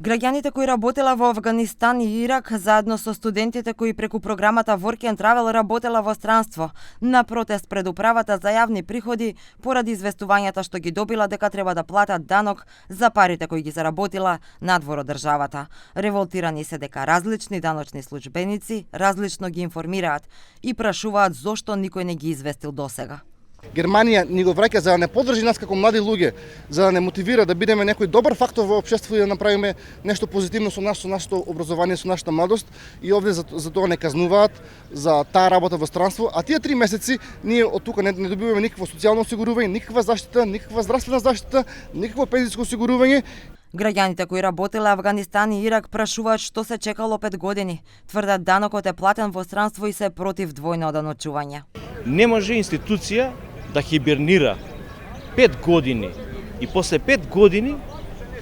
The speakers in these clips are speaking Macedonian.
Граѓаните кои работела во Авганистан и Ирак заедно со студентите кои преку програмата Work and Travel работела во странство на протест пред управата за јавни приходи поради известувањата што ги добила дека треба да платат данок за парите кои ги заработила надвор од државата. Револтирани се дека различни даночни службеници различно ги информираат и прашуваат зошто никој не ги известил досега. Германија ни го враќа за да не поддржи нас како млади луѓе, за да не мотивира да бидеме некој добар фактор во општеството и да направиме нешто позитивно со нашето образование, со нашата младост, и овде за тоа не казнуваат за таа работа во странство, а тие 3 месеци ние од тука не добиваме никакво социјално осигурување, никаква заштита, никаква здравствена заштита, никакво пензиско осигурување. Граѓаните кои работеле Авганистан и Ирак прашуваат што се чекало 5 години. Тврдат данокот е платен во странство и се против двојно оданочување. Не може институција да хибернира 5 години и после 5 години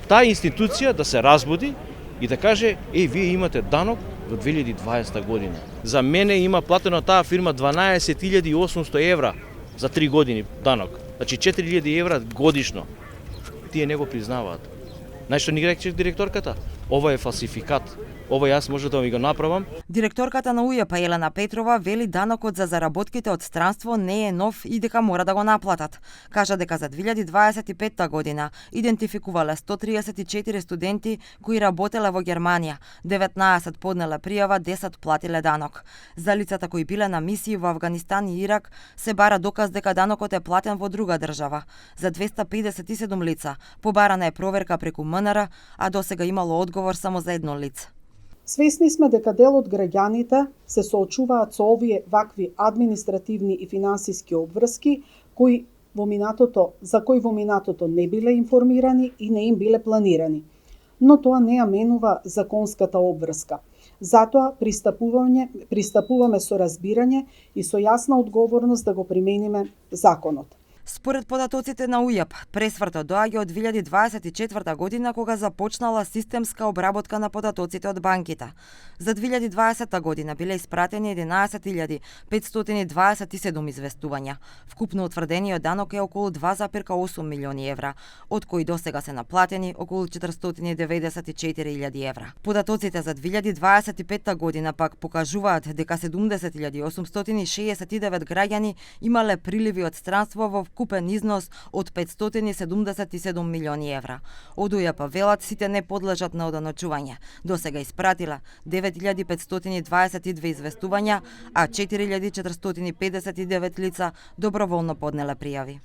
таа институција да се разбуди и да каже вие имате данок во 2020 година. За мене има платено таа фирма 12.800 евра за 3 години данок. Значи 4.000 евра годишно. Тие не го признаваат. Знаеш што ни рече директорката? Ова е фалсификат. Ова јас може да ми го направам. Директорката на УЈП Елена Петрова вели данокот за заработките од странство не е нов и дека мора да го наплатат. Кажа дека за 2025 година идентификувале 134 студенти кои работеле во Германија, 19 поднеле пријава, 10 платиле данок. За лицата кои биле на мисии во Авганистан и Ирак се бара доказ дека данокот е платен во друга држава. За 257 лица побарана е проверка преку МНР, а досега имало одговор само за едно лице. Свесни сме дека дел од граѓаните се соочуваат со овие вакви административни и финансиски обврски за кои во минатото не биле информирани и не им биле планирани. Но тоа не ја менува законската обврска. Затоа пристапуваме со разбирање и со јасна одговорност да го примениме законот. Според податоците на УЈП, пресвртот доаѓа од 2024 година кога започнала системска обработка на податоците од банките. За 2020 година биле испратени 11.527 известувања. Вкупно утврдениот данок е околу 2,8 милиони евра, од кои досега се наплатени околу 494.000 евра. Податоците за 2025 година пак покажуваат дека 70.869 граѓани имале приливи од странство во купен износ од 577 милиони евра. Од УЈП велат сите не подлежат на оданочување. Досега испратила 9.522 известувања, а 4.459 лица доброволно поднеле пријави.